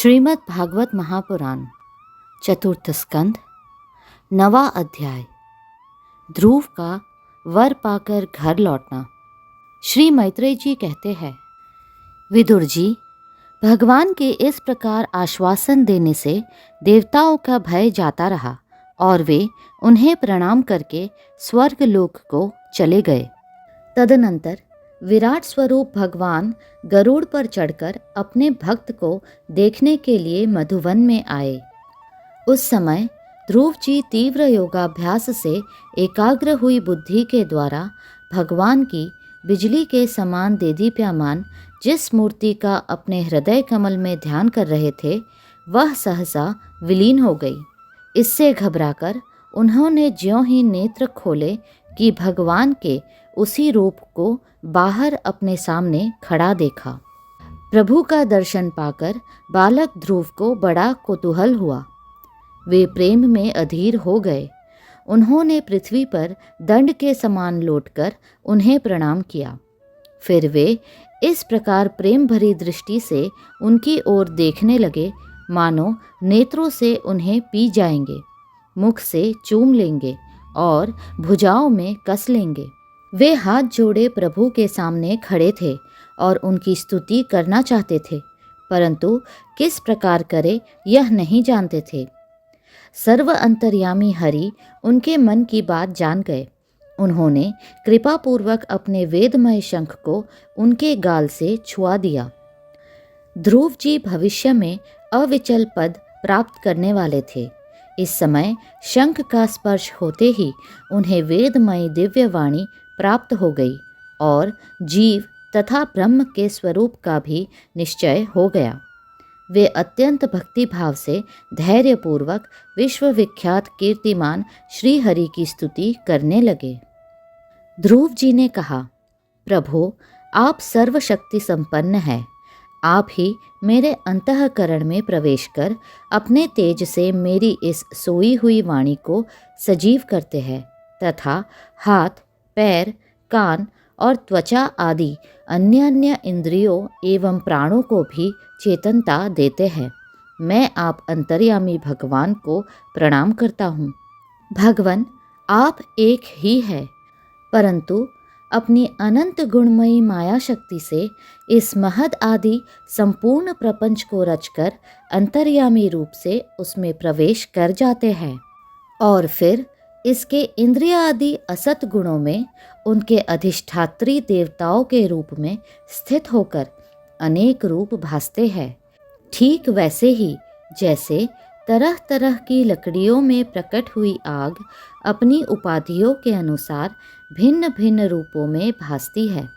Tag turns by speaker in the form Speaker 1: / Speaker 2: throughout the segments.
Speaker 1: श्रीमद् भागवत महापुराण चतुर्थ स्कंध 9वां अध्याय। ध्रुव का वर पाकर घर लौटना। श्री मैत्रेय जी कहते हैं, विदुर जी, भगवान के इस प्रकार आश्वासन देने से देवताओं का भय जाता रहा और वे उन्हें प्रणाम करके स्वर्ग लोक को चले गए। तदनंतर विराट स्वरूप भगवान गरुड़ पर चढ़कर अपने भक्त को देखने के लिए मधुवन में आए। उस समय ध्रुव जी तीव्र योगाभ्यास से एकाग्र हुई बुद्धि के द्वारा भगवान की बिजली के समान देदीप्यमान जिस मूर्ति का अपने हृदय कमल में ध्यान कर रहे थे, वह सहसा विलीन हो गई। इससे घबराकर उन्होंने ज्यों ही नेत्र खोले कि भगवान के उसी रूप को बाहर अपने सामने खड़ा देखा। प्रभु का दर्शन पाकर बालक ध्रुव को बड़ा कौतूहल हुआ। वे प्रेम में अधीर हो गए। उन्होंने पृथ्वी पर दंड के समान लौटकर उन्हें प्रणाम किया। फिर वे इस प्रकार प्रेम भरी दृष्टि से उनकी ओर देखने लगे मानो नेत्रों से उन्हें पी जाएंगे, मुख से चूम लेंगे और भुजाओं में कस लेंगे। वे हाथ जोड़े प्रभु के सामने खड़े थे और उनकी स्तुति करना चाहते थे, परंतु किस प्रकार करे यह नहीं जानते थे। सर्व अंतर्यामी हरि उनके मन की बात जान गए। उन्होंने कृपापूर्वक अपने वेदमय शंख को उनके गाल से छुआ दिया। ध्रुव जी भविष्य में अविचल पद प्राप्त करने वाले थे। इस समय शंख का स्पर्श होते ही उन्हें वेदमयी दिव्य वाणी प्राप्त हो गई और जीव तथा ब्रह्म के स्वरूप का भी निश्चय हो गया। वे अत्यंत भक्ति भाव से धैर्यपूर्वक विश्वविख्यात कीर्तिमान श्री हरि की स्तुति करने लगे। ध्रुव जी ने कहा, प्रभु, आप सर्वशक्ति संपन्न हैं। आप ही मेरे अंतःकरण में प्रवेश कर अपने तेज से मेरी इस सोई हुई वाणी को सजीव करते हैं तथा हाथ, पैर, कान और त्वचा आदि अन्य अन्य इंद्रियों एवं प्राणों को भी चेतनता देते हैं। मैं आप अंतर्यामी भगवान को प्रणाम करता हूँ। भगवान, आप एक ही है, परंतु अपनी अनंत गुणमयी माया शक्ति से इस महद आदि संपूर्ण प्रपंच को रचकर अंतर्यामी रूप से उसमें प्रवेश कर जाते हैं और फिर इसके इंद्रिय आदि असत गुणों में उनके अधिष्ठात्री देवताओं के रूप में स्थित होकर अनेक रूप भासते हैं। ठीक वैसे ही जैसे तरह तरह की लकड़ियों में प्रकट हुई आग अपनी उपाधियों के अनुसार भिन्न भिन्न रूपों में भासती है।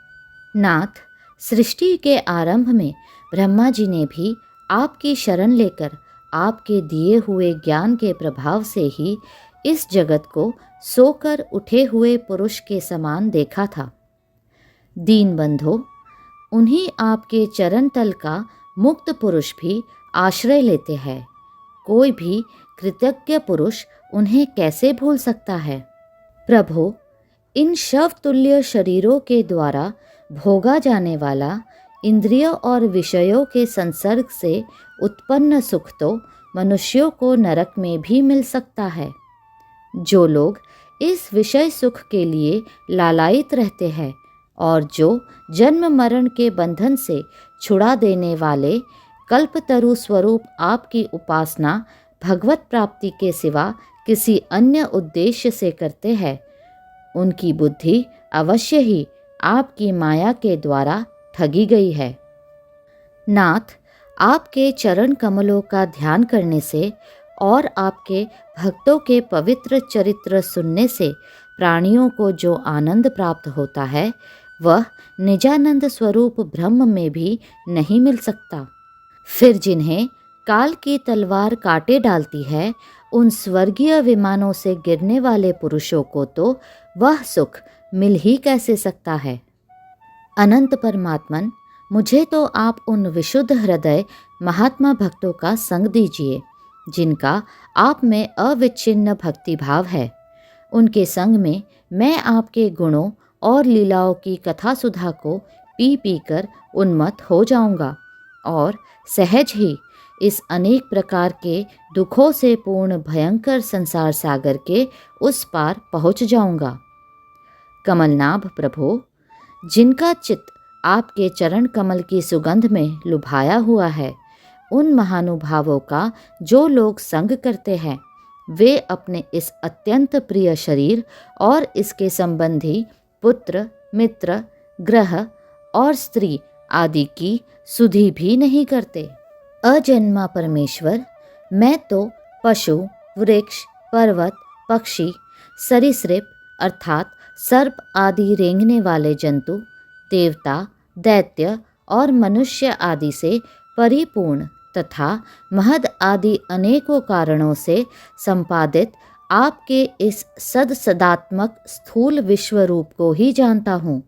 Speaker 1: नाथ, सृष्टि के आरंभ में ब्रह्मा जी ने भी आपकी शरण लेकर आपके दिए हुए ज्ञान के प्रभाव से ही इस जगत को सोकर उठे हुए पुरुष के समान देखा था। दीनबंधो, उन्हीं आपके चरण तल का मुक्त पुरुष भी आश्रय लेते हैं। कोई भी कृतज्ञ पुरुष उन्हें कैसे भूल सकता है। प्रभु, इन शव तुल्य शरीरों के द्वारा भोगा जाने वाला इंद्रियों और विषयों के संसर्ग से उत्पन्न सुख तो मनुष्यों को नरक में भी मिल सकता है। जो लोग इस विषय सुख के लिए लालायित रहते हैं और जो जन्म मरण के बंधन से छुड़ा देने वाले कल्पतरु स्वरूप आपकी उपासना भगवत प्राप्ति के सिवा किसी अन्य उद्देश्य से करते हैं, उनकी बुद्धि अवश्य ही आपकी माया के द्वारा ठगी गई है। नाथ, आपके चरण कमलों का ध्यान करने से और आपके भक्तों के पवित्र चरित्र सुनने से प्राणियों को जो आनंद प्राप्त होता है, वह निजानंद स्वरूप ब्रह्म में भी नहीं मिल सकता। फिर जिन्हें काल की तलवार काटे डालती है, उन स्वर्गीय विमानों से गिरने वाले पुरुषों को तो वह सुख मिल ही कैसे सकता है। अनंत परमात्मन, मुझे तो आप उन विशुद्ध हृदय महात्मा भक्तों का संग दीजिए जिनका आप में अविच्छिन्न भक्ति भाव है। उनके संग में मैं आपके गुणों और लीलाओं की कथा सुधा को पी पी कर उन्मत्त हो जाऊंगा और सहज ही इस अनेक प्रकार के दुखों से पूर्ण भयंकर संसार सागर के उस पार पहुँच जाऊंगा। कमलनाभ प्रभो, जिनका चित्त आपके चरण कमल की सुगंध में लुभाया हुआ है, उन महानुभावों का जो लोग संग करते हैं, वे अपने इस अत्यंत प्रिय शरीर और इसके संबंधी पुत्र, मित्र, ग्रह और स्त्री आदि की सुधि भी नहीं करते। अजन्मा परमेश्वर, मैं तो पशु, वृक्ष, पर्वत, पक्षी, सरीसृप अर्थात सर्प आदि रेंगने वाले जंतु, देवता, दैत्य और मनुष्य आदि से परिपूर्ण तथा महद आदि अनेकों कारणों से संपादित आपके इस सदात्मक स्थूल विश्व रूप को ही जानता हूँ।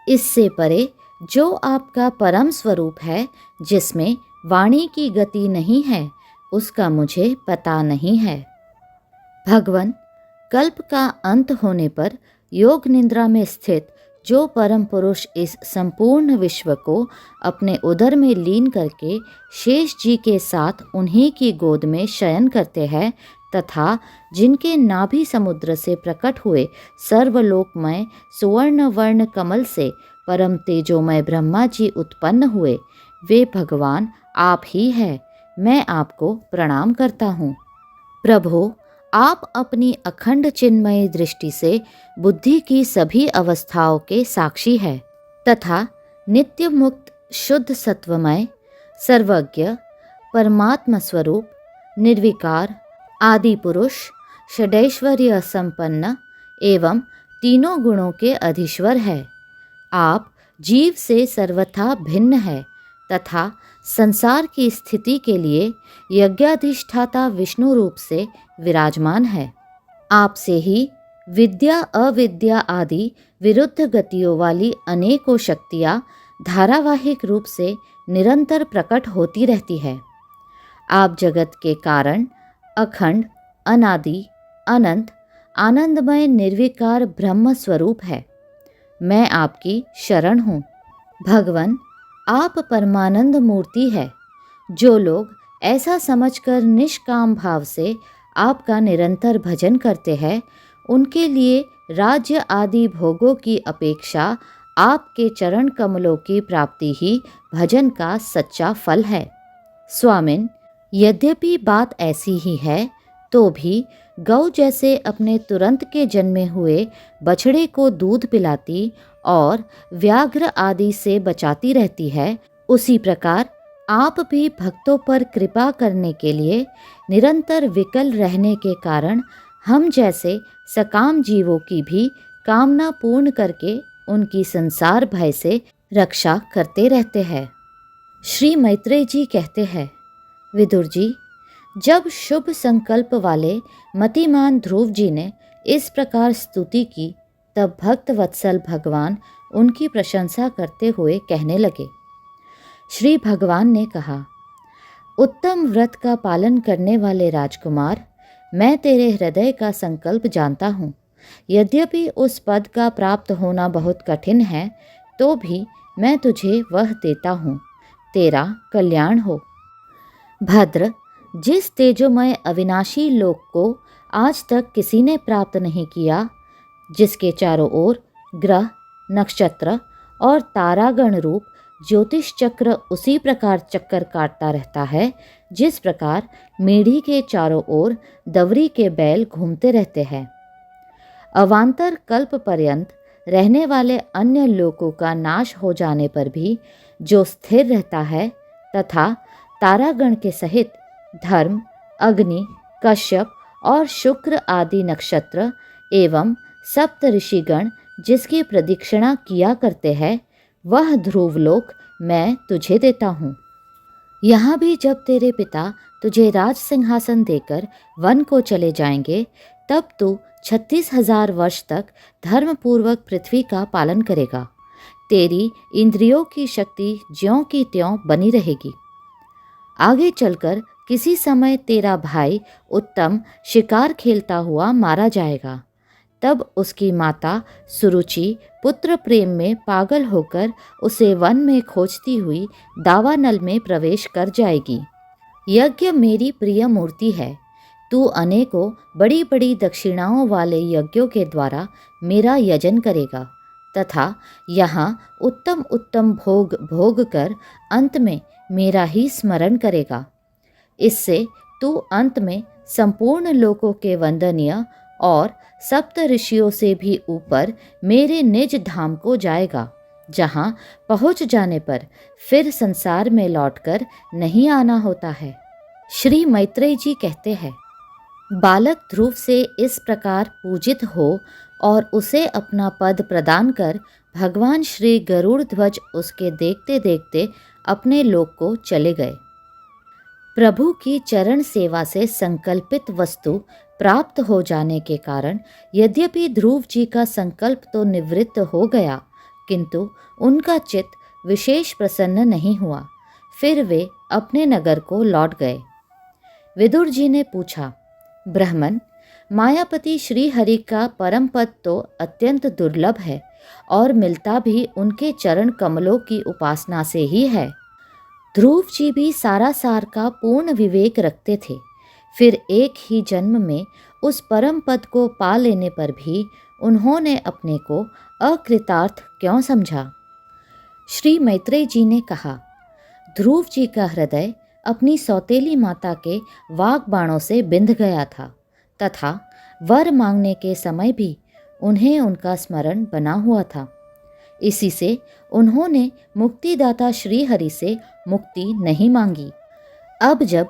Speaker 1: इससे परे जो आपका परम स्वरूप है, जिसमें वाणी की गति नहीं है, उसका मुझे पता नहीं है। भगवन, कल्प का अंत होने पर योग निद्रा में स्थित जो परम पुरुष इस संपूर्ण विश्व को अपने उदर में लीन करके शेष जी के साथ उन्हीं की गोद में शयन करते हैं तथा जिनके नाभि समुद्र से प्रकट हुए सर्वलोकमय सुवर्ण वर्ण कमल से परम तेजोमय ब्रह्मा जी उत्पन्न हुए, वे भगवान आप ही हैं। मैं आपको प्रणाम करता हूँ। प्रभो, आप अपनी अखंड चिन्मयी दृष्टि से बुद्धि की सभी अवस्थाओं के साक्षी है तथा नित्य मुक्त शुद्ध सत्वमय सर्वज्ञ परमात्मा स्वरूप निर्विकार आदि पुरुष षडैश्वर्य संपन्न एवं तीनों गुणों के अधीश्वर है। आप जीव से सर्वथा भिन्न है तथा संसार की स्थिति के लिए यज्ञाधिष्ठाता विष्णु रूप से विराजमान है। आपसे ही विद्या अविद्या आदि विरुद्ध गतियों वाली अनेकों शक्तियाँ धारावाहिक रूप से निरंतर प्रकट होती रहती है। आप जगत के कारण अखंड अनादि अनंत आनंदमय निर्विकार ब्रह्म स्वरूप है। मैं आपकी शरण हूँ। भगवन, आप परमानंद मूर्ति है। जो लोग ऐसा समझकर निष्काम भाव से आपका निरंतर भजन करते हैं, उनके लिए राज्य आदि भोगों की अपेक्षा आपके चरण कमलों की प्राप्ति ही भजन का सच्चा फल है। स्वामिन, यद्यपि बात ऐसी ही है तो भी गौ जैसे अपने तुरंत के जन्मे हुए बछड़े को दूध पिलाती और व्याघ्र आदि से बचाती रहती है, उसी प्रकार आप भी भक्तों पर कृपा करने के लिए निरंतर विकल रहने के कारण हम जैसे सकाम जीवों की भी कामना पूर्ण करके उनकी संसार भय से रक्षा करते रहते हैं। श्री मैत्रेय जी कहते हैं, विदुर जी, जब शुभ संकल्प वाले मतिमान ध्रुव जी ने इस प्रकार स्तुति की, तब भक्त वत्सल भगवान उनकी प्रशंसा करते हुए कहने लगे। श्री भगवान ने कहा, उत्तम व्रत का पालन करने वाले राजकुमार, मैं तेरे हृदय का संकल्प जानता हूँ। यद्यपि उस पद का प्राप्त होना बहुत कठिन है, तो भी मैं तुझे वह देता हूँ। तेरा कल्याण हो। भद्र, जिस तेजोमय अविनाशी लोक को आज तक किसी ने प्राप्त नहीं किया, जिसके चारों ओर ग्रह, नक्षत्र और तारागण रूप ज्योतिष चक्र उसी प्रकार चक्कर काटता रहता है जिस प्रकार मेढ़ी के चारों ओर दवरी के बैल घूमते रहते हैं। अवान्तर कल्प पर्यंत रहने वाले अन्य लोकों का नाश हो जाने पर भी जो स्थिर रहता है तथा तारागण के सहित धर्म, अग्नि, कश्यप और शुक्र आदि नक्षत्र एवं सप्त ऋषिगण जिसकी प्रदक्षिणा किया करते हैं, वह ध्रुवलोक मैं तुझे देता हूँ। यहाँ भी जब तेरे पिता तुझे राज सिंहासन देकर वन को चले जाएंगे, तब तू 36,000 वर्ष तक धर्मपूर्वक पृथ्वी का पालन करेगा। तेरी इंद्रियों की शक्ति ज्यों की त्यों बनी रहेगी। आगे चलकर किसी समय तेरा भाई उत्तम शिकार खेलता हुआ मारा जाएगा। तब उसकी माता सुरुचि पुत्र प्रेम में पागल होकर उसे वन में खोजती हुई दावानल में प्रवेश कर जाएगी। यज्ञ मेरी प्रिय मूर्ति है। तू अनेकों बड़ी बड़ी दक्षिणाओं वाले यज्ञों के द्वारा मेरा यजन करेगा तथा यहाँ उत्तम उत्तम भोग भोग कर अंत में मेरा ही स्मरण करेगा। इससे तू अंत में संपूर्ण लोकों के वंदनीय और सप्त ऋषियों से भी ऊपर मेरे निज धाम को जाएगा, जहाँ पहुँच जाने पर फिर संसार में लौटकर नहीं आना होता है। श्री मैत्रेय जी कहते हैं, बालक ध्रुव से इस प्रकार पूजित हो और उसे अपना पद प्रदान कर भगवान श्री गरुड़ ध्वज उसके देखते देखते अपने लोक को चले गए। प्रभु की चरण सेवा से संकल्पित वस्तु प्राप्त हो जाने के कारण यद्यपि ध्रुव जी का संकल्प तो निवृत्त हो गया, किंतु उनका चित्त विशेष प्रसन्न नहीं हुआ। फिर वे अपने नगर को लौट गए। विदुर जी ने पूछा, ब्राह्मण, मायापति श्री हरि का परम पद तो अत्यंत दुर्लभ है और मिलता भी उनके चरण कमलों की उपासना से ही है। ध्रुव जी भी सारासार का पूर्ण विवेक रखते थे, फिर एक ही जन्म में उस परम पद को पा लेने पर भी उन्होंने अपने को अकृतार्थ क्यों समझा? श्री मैत्रेय जी ने कहा, ध्रुव जी का हृदय अपनी सौतेली माता के वाग बाणों से बिंध गया था तथा वर मांगने के समय भी उन्हें उनका स्मरण बना हुआ था। इसी से उन्होंने मुक्तिदाता श्री हरि से मुक्ति नहीं मांगी। अब जब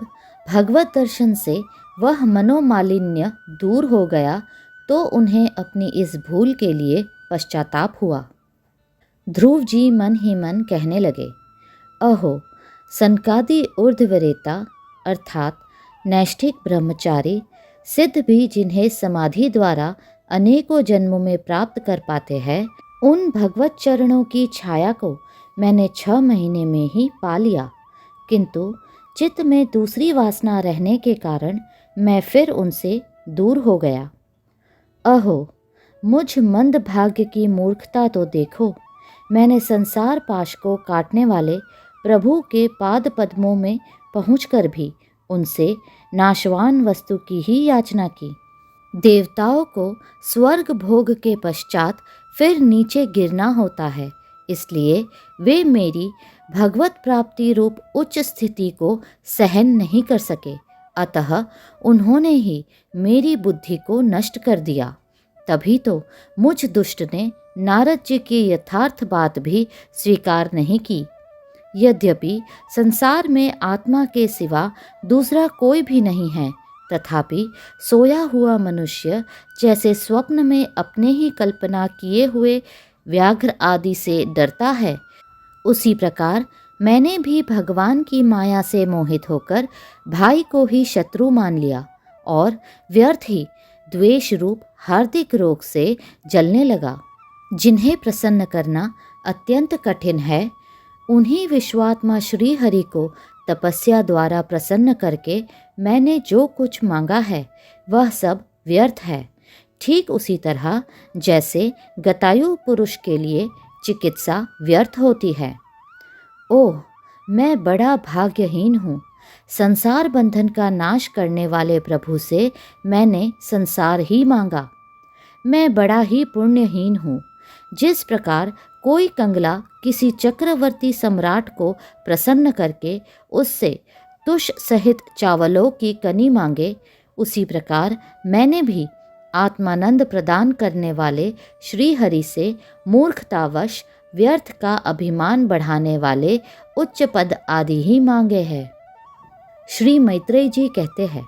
Speaker 1: भगवत दर्शन से वह मनोमालिन्य दूर हो गया तो उन्हें अपनी इस भूल के लिए पश्चाताप हुआ। ध्रुव जी मन ही मन कहने लगे, अहो, सनकादि ऊर्ध्वरेता अर्थात नैष्ठिक ब्रह्मचारी सिद्ध भी जिन्हें समाधि द्वारा अनेकों जन्मों में प्राप्त कर पाते हैं, उन भगवत चरणों की छाया को मैंने 6 महीने में ही पा लिया, किंतु चित्त में दूसरी वासना रहने के कारण मैं फिर उनसे दूर हो गया। अहो, मुझ मंद भाग्य की मूर्खता तो देखो। मैंने संसार पाश को काटने वाले प्रभु के पाद पद्मों में पहुंचकर भी उनसे नाशवान वस्तु की ही याचना की। देवताओं को स्वर्ग भोग के पश्चात फिर नीचे गिरना होता है, इसलिए वे मेरी भगवत प्राप्ति रूप उच्च स्थिति को सहन नहीं कर सके, अतः उन्होंने ही मेरी बुद्धि को नष्ट कर दिया। तभी तो मुझ दुष्ट ने नारद जी की यथार्थ बात भी स्वीकार नहीं की। यद्यपि संसार में आत्मा के सिवा दूसरा कोई भी नहीं है, तथापि सोया हुआ मनुष्य जैसे स्वप्न में अपने ही कल्पना किए हुए व्याघ्र आदि से डरता है, उसी प्रकार मैंने भी भगवान की माया से मोहित होकर भाई को ही शत्रु मान लिया और व्यर्थ ही द्वेष रूप हार्दिक रोग से जलने लगा। जिन्हें प्रसन्न करना अत्यंत कठिन है, उन्हीं विश्वात्मा श्री हरि को तपस्या द्वारा प्रसन्न करके मैंने जो कुछ मांगा है वह सब व्यर्थ है। ठीक उसी तरह जैसे गतायु पुरुष के लिए चिकित्सा व्यर्थ होती है। ओह, मैं बड़ा भाग्यहीन हूँ। संसार बंधन का नाश करने वाले प्रभु से मैंने संसार ही मांगा। मैं बड़ा ही पुण्यहीन हूँ। जिस प्रकार कोई कंगला किसी चक्रवर्ती सम्राट को प्रसन्न करके उससे तुष सहित चावलों की कनी मांगे, उसी प्रकार मैंने भी आत्मानंद प्रदान करने वाले श्री हरि से मूर्खतावश व्यर्थ का अभिमान बढ़ाने वाले उच्च पद आदि ही मांगे हैं। श्री मैत्रेय जी कहते हैं,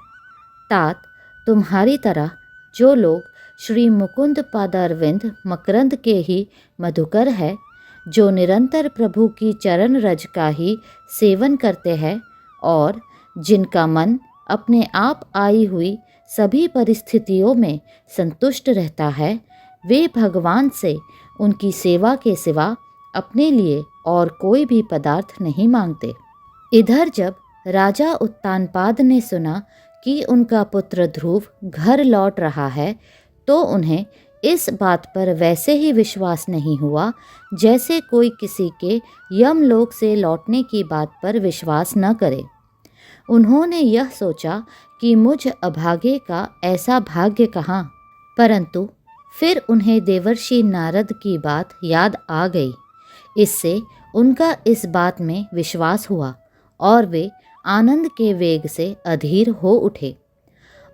Speaker 1: तात, तुम्हारी तरह जो लोग श्री मुकुंद पादारविंद मकरंद के ही मधुकर है, जो निरंतर प्रभु की चरण रज का ही सेवन करते हैं और जिनका मन अपने आप आई हुई सभी परिस्थितियों में संतुष्ट रहता है, वे भगवान से उनकी सेवा के सिवा अपने लिए और कोई भी पदार्थ नहीं मांगते। इधर जब राजा उत्तानपाद ने सुना कि उनका पुत्र ध्रुव घर लौट रहा है, तो उन्हें इस बात पर वैसे ही विश्वास नहीं हुआ जैसे कोई किसी के यमलोक से लौटने की बात पर विश्वास न करे। उन्होंने यह सोचा कि मुझ अभागे का ऐसा भाग्य कहाँ, परंतु फिर उन्हें देवर्षि नारद की बात याद आ गई। इससे उनका इस बात में विश्वास हुआ और वे आनंद के वेग से अधीर हो उठे।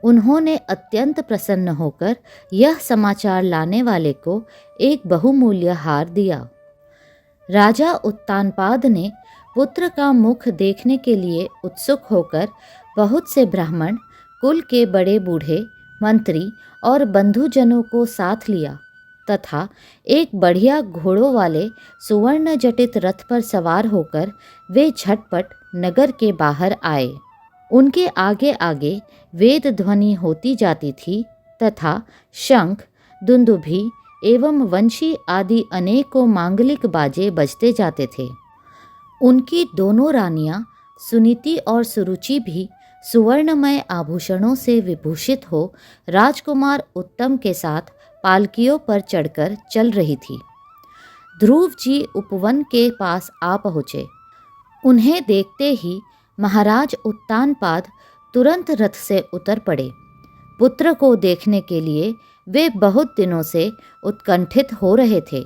Speaker 1: उन्होंने अत्यंत प्रसन्न होकर यह समाचार लाने वाले को एक बहुमूल्य हार दिया। राजा उत्तानपाद ने पुत्र का मुख देखने के लिए उत्सुक होकर बहुत से ब्राह्मण, कुल के बड़े बूढ़े, मंत्री और बंधुजनों को साथ लिया तथा एक बढ़िया घोड़ों वाले सुवर्ण जटित रथ पर सवार होकर वे झटपट नगर के बाहर आए। उनके आगे आगे वेद ध्वनि होती जाती थी तथा शंख, दुंदुभी एवं वंशी आदि अनेकों मांगलिक बाजे बजते जाते थे। उनकी दोनों रानियां सुनीति और सुरुचि भी सुवर्णमय आभूषणों से विभूषित हो राजकुमार उत्तम के साथ पालकियों पर चढ़कर चल रही थी। ध्रुव जी उपवन के पास आ पहुँचे। उन्हें देखते ही महाराज उत्तानपाद तुरंत रथ से उतर पड़े। पुत्र को देखने के लिए वे बहुत दिनों से उत्कंठित हो रहे थे।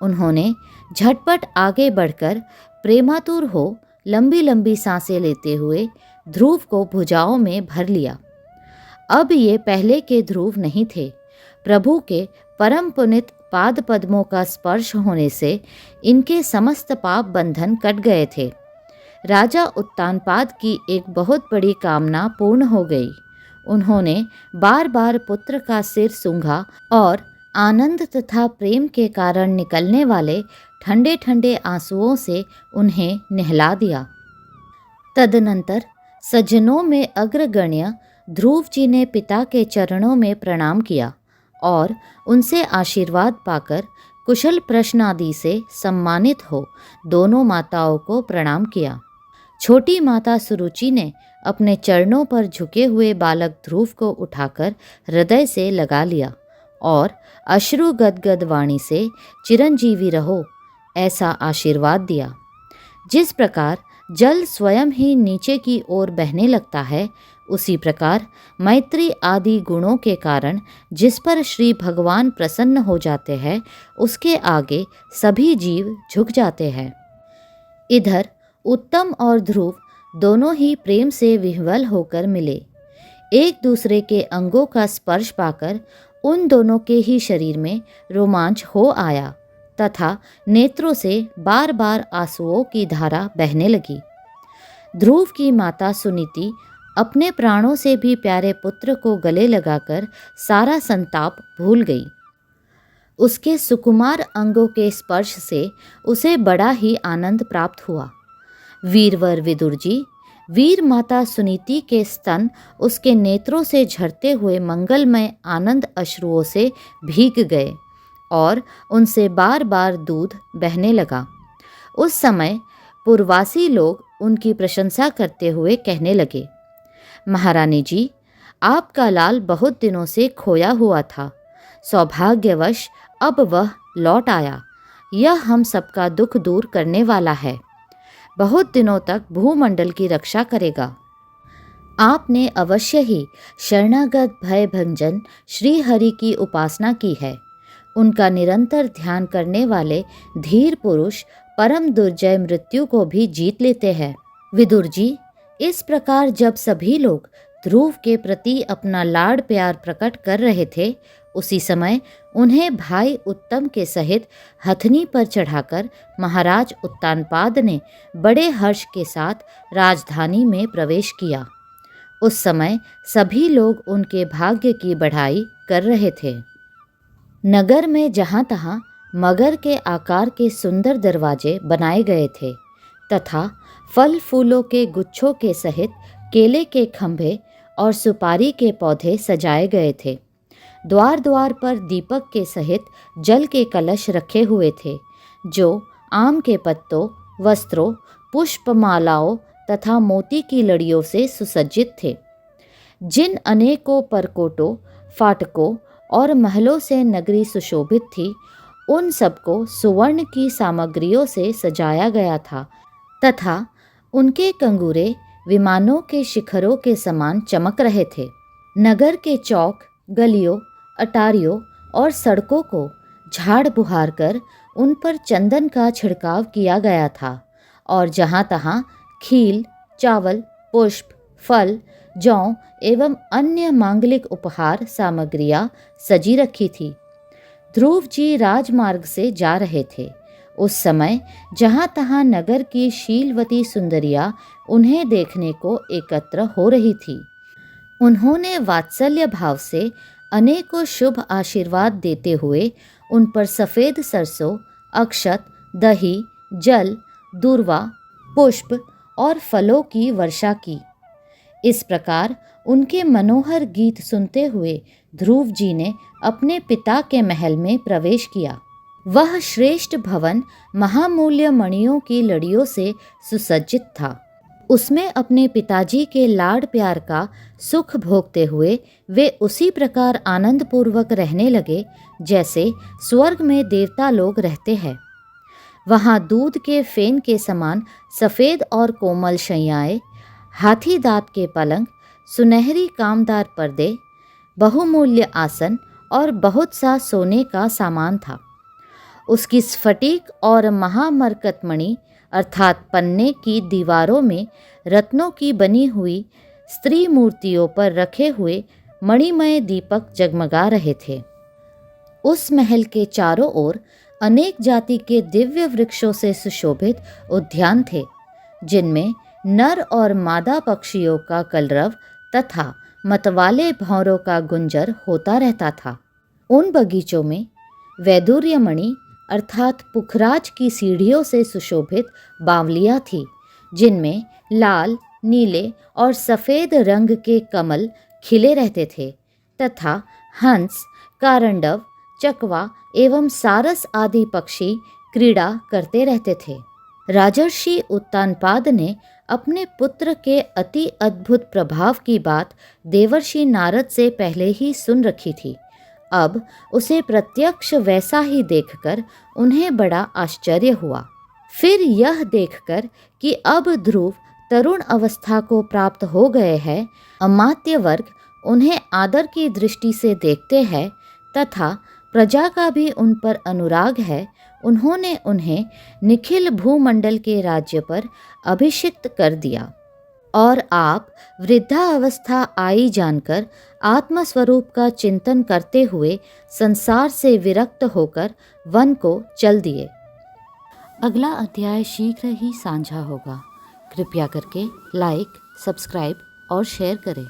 Speaker 1: उन्होंने झटपट आगे बढ़कर प्रेमातुर हो लंबी लंबी सांसें लेते हुए ध्रुव को भुजाओं में भर लिया। अब ये पहले के ध्रुव नहीं थे। प्रभु के परम पुनित पाद पद्मों का स्पर्श होने से इनके समस्त पाप बंधन कट गए थे। राजा उत्तानपाद की एक बहुत बड़ी कामना पूर्ण हो गई। उन्होंने बार बार पुत्र का सिर सूंघा और आनंद तथा प्रेम के कारण निकलने वाले ठंडे ठंडे आंसुओं से उन्हें नहला दिया। तदनंतर सज्जनों में अग्रगण्य ध्रुव जी ने पिता के चरणों में प्रणाम किया और उनसे आशीर्वाद पाकर कुशल प्रश्न आदि से सम्मानित हो दोनों माताओं को प्रणाम किया। छोटी माता सुरुचि ने अपने चरणों पर झुके हुए बालक ध्रुव को उठाकर हृदय से लगा लिया और अश्रु गदगद वाणी से चिरंजीवी रहो ऐसा आशीर्वाद दिया। जिस प्रकार जल स्वयं ही नीचे की ओर बहने लगता है, उसी प्रकार मैत्री आदि गुणों के कारण जिस पर श्री भगवान प्रसन्न हो जाते हैं, उसके आगे सभी जीव झुक जाते हैं। इधर उत्तम और ध्रुव दोनों ही प्रेम से विह्वल होकर मिले। एक दूसरे के अंगों का स्पर्श पाकर उन दोनों के ही शरीर में रोमांच हो आया तथा नेत्रों से बार बार आंसुओं की धारा बहने लगी। ध्रुव की माता सुनीति अपने प्राणों से भी प्यारे पुत्र को गले लगाकर सारा संताप भूल गई। उसके सुकुमार अंगों के स्पर्श से उसे बड़ा ही आनंद प्राप्त हुआ। वीरवर विदुर जी, वीर माता सुनीति के स्तन उसके नेत्रों से झरते हुए मंगलमय आनंद अश्रुओं से भीग गए और उनसे बार बार दूध बहने लगा। उस समय पूर्ववासी लोग उनकी प्रशंसा करते हुए कहने लगे, महारानी जी, आपका लाल बहुत दिनों से खोया हुआ था, सौभाग्यवश अब वह लौट आया। यह हम सबका दुख दूर करने वाला है, बहुत दिनों तक भूमंडल की रक्षा करेगा। आपने अवश्य ही शरणागत भय भंजन श्री हरि की उपासना की है। उनका निरंतर ध्यान करने वाले धीर पुरुष परम दुर्जय मृत्यु को भी जीत लेते हैं। विदुर जी, इस प्रकार जब सभी लोग ध्रुव के प्रति अपना लाड़ प्यार प्रकट कर रहे थे, उसी समय उन्हें भाई उत्तम के सहित हथनी पर चढ़ाकर महाराज उत्तानपाद ने बड़े हर्ष के साथ राजधानी में प्रवेश किया। उस समय सभी लोग उनके भाग्य की बढ़ाई कर रहे थे। नगर में जहाँ तहाँ मगर के आकार के सुंदर दरवाजे बनाए गए थे तथा फल फूलों के गुच्छों के सहित केले के खंभे और सुपारी के पौधे सजाए गए थे। द्वार द्वार पर दीपक के सहित जल के कलश रखे हुए थे, जो आम के पत्तों, वस्त्रों, पुष्पमालाओं तथा मोती की लड़ियों से सुसज्जित थे। जिन अनेकों परकोटों, फाटकों और महलों से नगरी सुशोभित थी, उन सबको सुवर्ण की सामग्रियों से सजाया गया था तथा उनके कंगूरे विमानों के शिखरों के समान चमक रहे थे। नगर के चौक, गलियों, अटारियों और सड़कों को झाड़ बुहार कर उन पर चंदन का छिड़काव किया गया था और जहाँ तहाँ खील, चावल, पुष्प, फल, जौ एवं अन्य मांगलिक उपहार सामग्रियाँ सजी रखी थी। ध्रुव जी राजमार्ग से जा रहे थे। उस समय जहाँ तहाँ नगर की शीलवती सुंदरियाँ उन्हें देखने को एकत्र हो रही थी। उन्होंने वात्सल्य भाव से अनेकों शुभ आशीर्वाद देते हुए उन पर सफ़ेद सरसों, अक्षत, दही, जल, दूर्वा, पुष्प और फलों की वर्षा की। इस प्रकार उनके मनोहर गीत सुनते हुए ध्रुव जी ने अपने पिता के महल में प्रवेश किया। वह श्रेष्ठ भवन महामूल्य मणियों की लड़ियों से सुसज्जित था। उसमें अपने पिताजी के लाड प्यार का सुख भोगते हुए वे उसी प्रकार आनंदपूर्वक रहने लगे जैसे स्वर्ग में देवता लोग रहते हैं। वहाँ दूध के फेन के समान सफ़ेद और कोमल शैयाएँ, हाथी दाँत के पलंग, सुनहरी कामदार पर्दे, बहुमूल्य आसन और बहुत सा सोने का सामान था। उसकी स्फटिक और महामरकतमणि अर्थात पन्ने की दीवारों में रत्नों की बनी हुई स्त्री मूर्तियों पर रखे हुए मणिमय दीपक जगमगा रहे थे। उस महल के चारों ओर अनेक जाति के दिव्य वृक्षों से सुशोभित उद्यान थे, जिनमें नर और मादा पक्षियों का कलरव तथा मतवाले भौरों का गुंजर होता रहता था। उन बगीचों में वैदुर्यमणि अर्थात पुखराज की सीढ़ियों से सुशोभित बावलियाँ थीं, जिनमें लाल, नीले और सफ़ेद रंग के कमल खिले रहते थे तथा हंस, कारंडव, चकवा एवं सारस आदि पक्षी क्रीड़ा करते रहते थे। राजर्षि उत्तानपाद ने अपने पुत्र के अति अद्भुत प्रभाव की बात देवर्षि नारद से पहले ही सुन रखी थी। अब उसे प्रत्यक्ष वैसा ही देखकर उन्हें बड़ा आश्चर्य हुआ। फिर यह देखकर कि अब ध्रुव तरुण अवस्था को प्राप्त हो गए हैं, अमात्य वर्ग उन्हें आदर की दृष्टि से देखते हैं तथा प्रजा का भी उन पर अनुराग है, उन्होंने उन्हें निखिल भूमंडल के राज्य पर अभिषिक्त कर दिया और आप वृद्धावस्था आई जानकर आत्मस्वरूप का चिंतन करते हुए संसार से विरक्त होकर वन को चल दिए। अगला अध्याय शीघ्र ही साझा होगा। कृपया करके लाइक, सब्सक्राइब और शेयर करें।